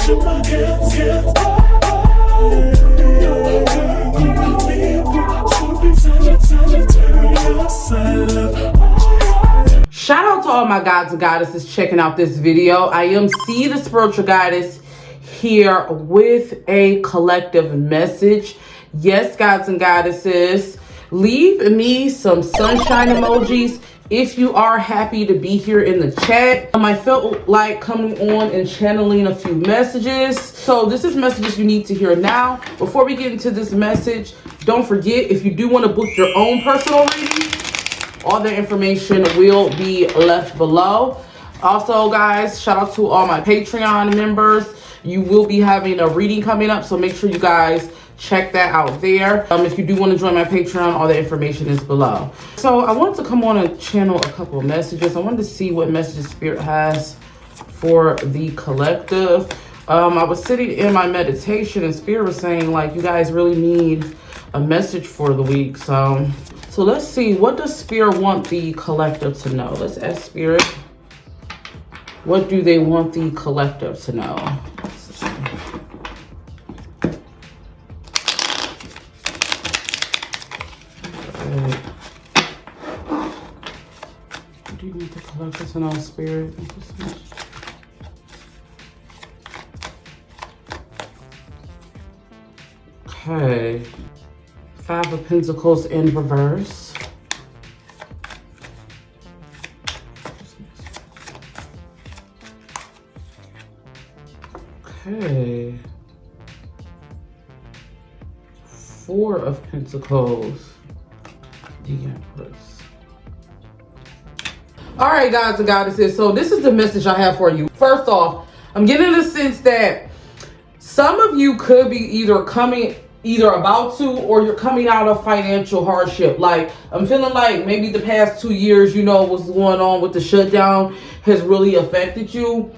Shout out to all my gods and goddesses checking out this video. I am C, the spiritual goddess, here with a collective message. Yes, gods and goddesses, leave me some sunshine emojis if you are happy to be here in the chat. I felt like coming on and channeling a few messages. So this is messages you need to hear now. Before we get into this message, don't forget, if you do want to book your own personal reading, all the information will be left below. Also, guys, shout out to all my Patreon members. You will be having a reading coming up, so make sure you guys check that out there. If you do want to join my Patreon, all the information is below. So I wanted to come on and channel a couple of messages. I wanted to see what messages Spirit has for the collective. I was sitting in my meditation and Spirit was saying, like, you guys really need a message for the week. So let's see, what does Spirit want the collective to know? Let's ask Spirit, what do they want the collective to know? What do you need the collective to know, Spirit? Okay. 5 of Pentacles in reverse. Okay. 4 of Pentacles. The Empress. All right, gods and goddesses. So this is the message I have for you. First off, I'm getting the sense that some of you could be either about to, or you're coming out of financial hardship. Like, I'm feeling like maybe the past 2 years, you know, what's going on with the shutdown has really affected you.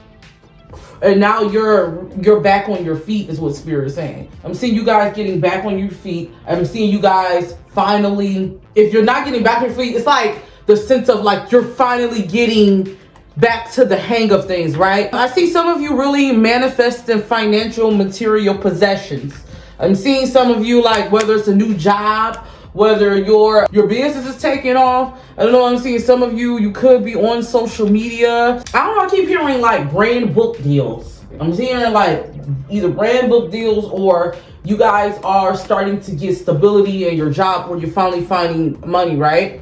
And now you're back on your feet is what Spirit is saying. I'm seeing you guys getting back on your feet. I'm seeing you guys finally, if you're not getting back on your feet, it's like the sense of like you're finally getting back to the hang of things, right? I see some of you really manifesting financial material possessions. I'm seeing some of you, like, whether it's a new job, whether your business is taking off. I don't know, I'm seeing some of you, you could be on social media. I don't know, I keep hearing like brand book deals. I'm seeing like either brand book deals, or you guys are starting to get stability in your job where you're finally finding money, right?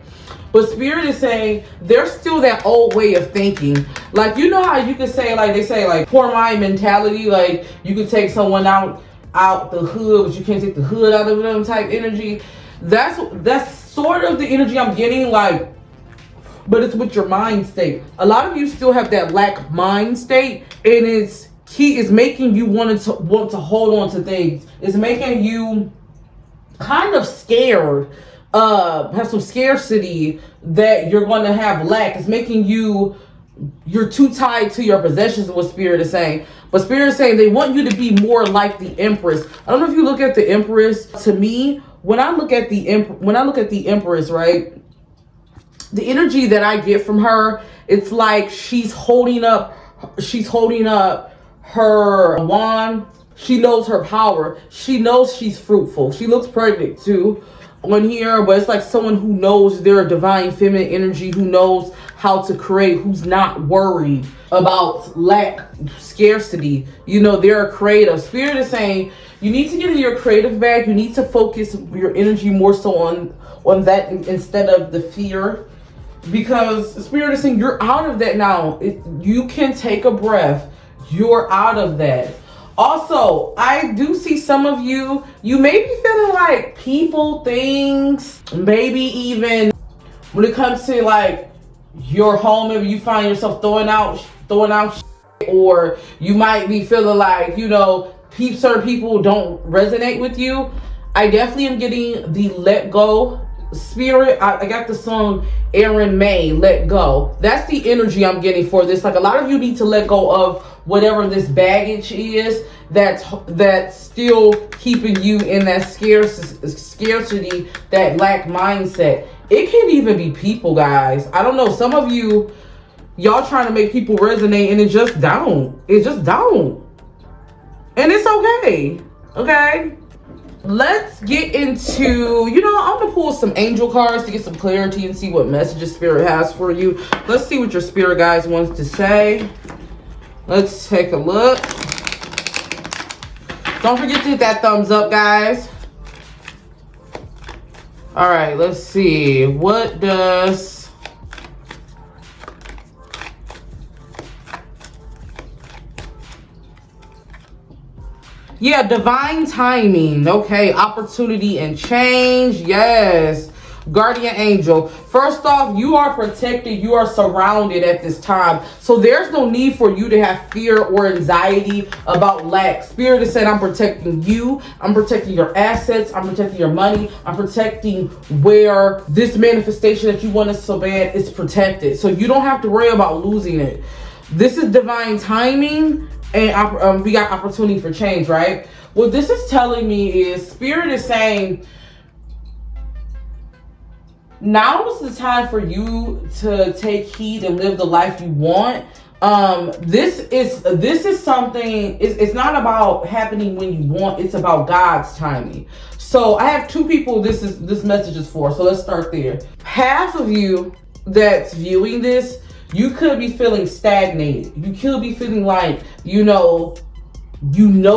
But Spirit is saying there's still that old way of thinking. Like, you know how you could say, like, they say like poor mind mentality, like you could take someone out the hood, but you can't take the hood out of them type energy. That's sort of the energy I'm getting, like, but it's with your mind state. A lot of you still have that lack mind state, and it's making you want to hold on to things. It's making you kind of scared, have some scarcity that you're going to have lack. It's making you're too tied to your possessions, is what Spirit is saying. But Spirit is saying they want you to be more like the Empress. I don't know if you look at the Empress. To me, when I look at the Empress, right, the energy that I get from her, it's like she's holding up her wand. She knows her power. She knows she's fruitful. She looks pregnant too on here, but it's like someone who knows their divine feminine energy, who knows how to create, who's not worried about lack, scarcity. You know, they're creative. Spirit is saying you need to get in your creative bag. You need to focus your energy more so on that instead of the fear, because Spirit is saying you're out of that now. You can take a breath. You're out of that. Also, I do see some of you may be feeling like people, things, maybe even when it comes to like your home, maybe you find yourself throwing out shit, or you might be feeling like, you know, certain people don't resonate with you. I definitely am getting the let go Spirit. I got the song Aaron May, Let Go. That's the energy I'm getting for this. Like, a lot of you need to let go of whatever this baggage is that's still keeping you in that scarcity, that lack mindset. It can even be people, guys. I don't know. Some of y'all trying to make people resonate, and it just don't. And it's okay. Okay? Let's get into, I'm going to pull some angel cards to get some clarity and see what messages Spirit has for you. Let's see what your Spirit guides wants to say. Let's take a look. Don't forget to hit that thumbs up, guys. All right, let's see. What does... Yeah, divine timing. Okay, opportunity and change. Yes. Guardian angel. First off, you are protected. You are surrounded at this time. So there's no need for you to have fear or anxiety about lack. Spirit is saying, I'm protecting you. I'm protecting your assets. I'm protecting your money. I'm protecting where this manifestation that you wanted so bad is protected. So you don't have to worry about losing it. This is divine timing. And we got opportunity for change, right? What this is telling me is Spirit is saying, now is the time for you to take heed and live the life you want. This is something, it's not about happening when you want, it's about God's timing. So I have two people this message is for. So let's start there. Half of you that's viewing this, you could be feeling stagnated. You could be feeling like, you know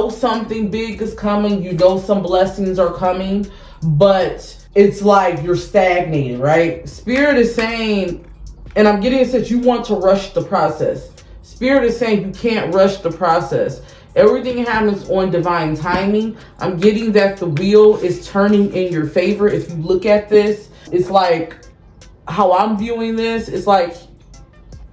something big is coming. You know some blessings are coming. But it's like you're stagnated, right? Spirit is saying, and I'm getting a sense you want to rush the process. Spirit is saying you can't rush the process. Everything happens on divine timing. I'm getting that the wheel is turning in your favor. If you look at this, it's like how I'm viewing this. It's like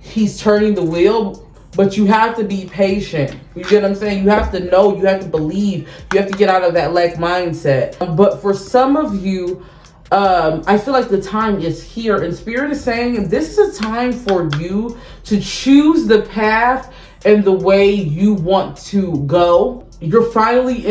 he's turning the wheel, but you have to be patient. You get what I'm saying? You have to know, you have to believe, you have to get out of that lack mindset. But for some of you, I feel like the time is here, and Spirit is saying this is a time for you to choose the path and the way you want to go. You're finally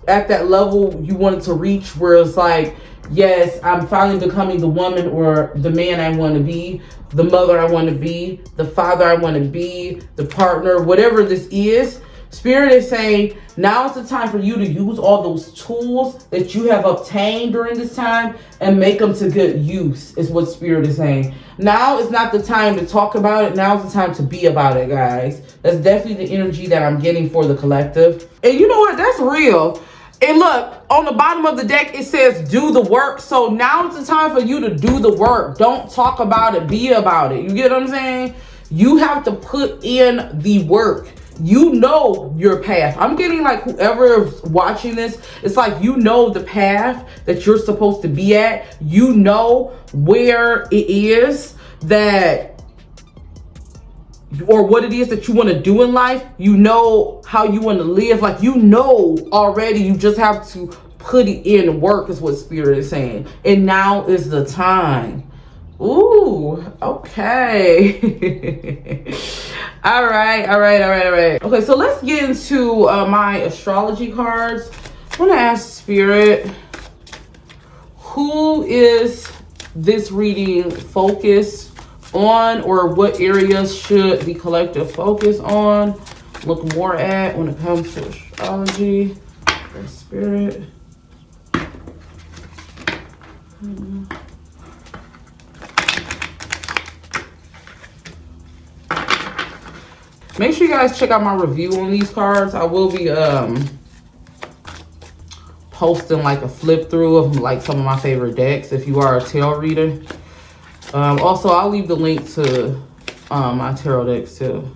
at that level you wanted to reach, where it's like, yes, I'm finally becoming the woman or the man I want to be, the mother I want to be, the father I want to be, the partner, whatever this is. Spirit is saying, now is the time for you to use all those tools that you have obtained during this time and make them to good use, is what Spirit is saying. Now is not the time to talk about it. Now is the time to be about it, guys. That's definitely the energy that I'm getting for the collective. And you know what? That's real. And look, on the bottom of the deck, it says do the work. So now it's the time for you to do the work. Don't talk about it. Be about it. You get what I'm saying? You have to put in the work. You know your path. I'm getting like whoever is watching this, it's like you know the path that you're supposed to be at. You know where it is that, or what it is that you want to do in life. You know how you want to live. Like, you know already. You just have to put it in work, is what Spirit is saying. And now is the time. Ooh, okay. All right. Okay, so let's get into my astrology cards. I want to ask Spirit, who is this reading focused on, or what areas should the collective focus on, look more at when it comes to astrology? Spirit. Make sure you guys check out my review on these cards. I will be posting like a flip through of like some of my favorite decks if you are a tarot reader. Also, I'll leave the link to my tarot decks too.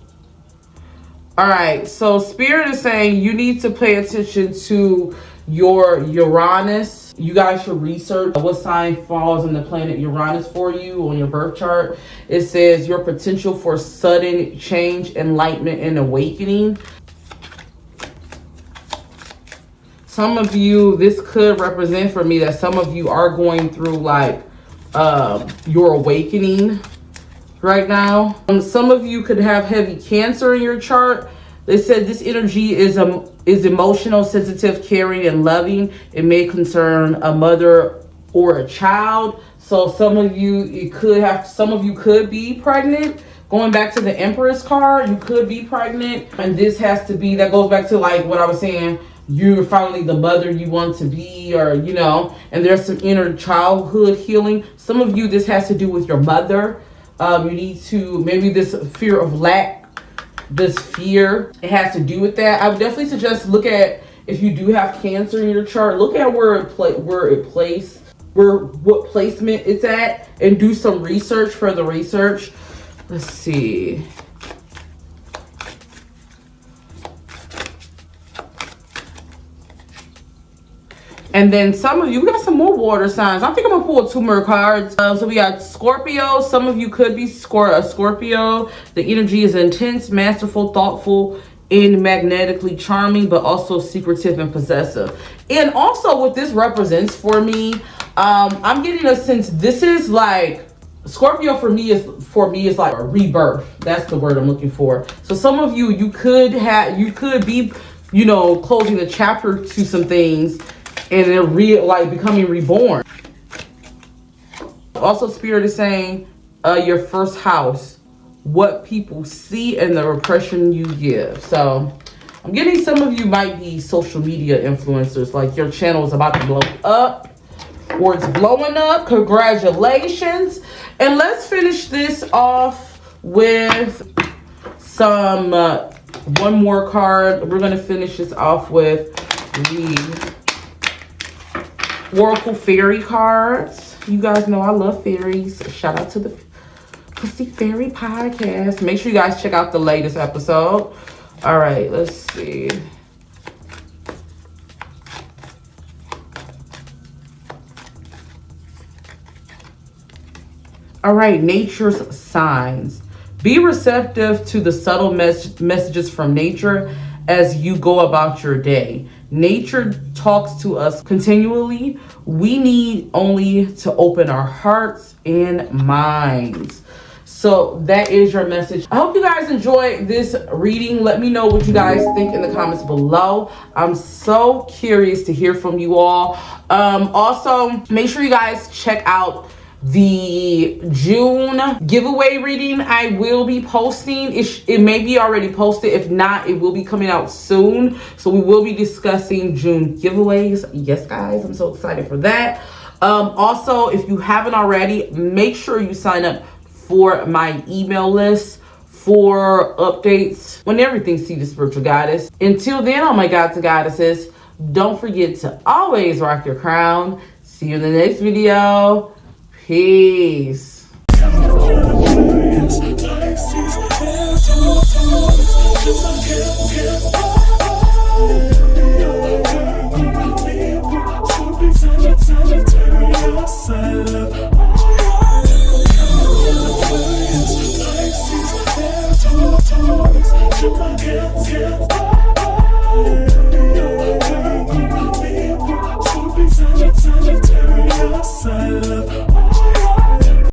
All right, so Spirit is saying you need to pay attention to your Uranus. You guys should research what sign falls in the planet Uranus for you on your birth chart. It says your potential for sudden change, enlightenment, and awakening. Some of you, this could represent for me that some of you are going through like your awakening right now. Some of you could have heavy Cancer in your chart. They said this energy is emotional, sensitive, caring, and loving. It may concern a mother or a child. So some of you could be pregnant, Going back to the Empress card, you could be pregnant. And this has to be, that goes back to like what I was saying, you're finally the mother you want to be, or, you know, and there's some inner childhood healing. Some of you, this has to do with your mother. You need to, maybe this fear of lack, this fear, it has to do with that. I would definitely suggest look at, if you do have Cancer in your chart, look at what placement it's at, and do some research, further research. Let's see. And then some of you, we got some more water signs. I think I'm gonna pull 2 more cards. So we got Scorpio. Some of you could be Scorpio. The energy is intense, masterful, thoughtful, and magnetically charming, but also secretive and possessive. And also what this represents for me, I'm getting a sense this is like, Scorpio for me is like a rebirth. That's the word I'm looking for. So some of you, you could be, you know, closing the chapter to some things, and then like becoming reborn. Also, Spirit is saying your first house, what people see and the repression you give. So I'm getting some of you might be social media influencers, like your channel is about to blow up or it's blowing up. Congratulations. And let's finish this off with some one more card. We're going to finish this off with the Oracle Fairy cards. You guys know I love fairies. Shout out to the Pussy Fairy Podcast. Make sure you guys check out the latest episode. All right, let's see. All right, nature's signs. Be receptive to the subtle messages from nature as you go about your day. Nature talks to us continually. We need only to open our hearts and minds. So that is your message. I hope you guys enjoyed this reading. Let me know what you guys think in the comments below. I'm so curious to hear from you all. Also, make sure you guys check out the June giveaway reading I will be posting. It may be already posted. If not, it will be coming out soon. So we will be discussing June giveaways. Yes, guys, I'm so excited for that. Also, if you haven't already, make sure you sign up for my email list for updates on everything See the Spiritual Goddess. Until then, all my gods and goddesses, don't forget to always rock your crown. See you in the next video. Peace.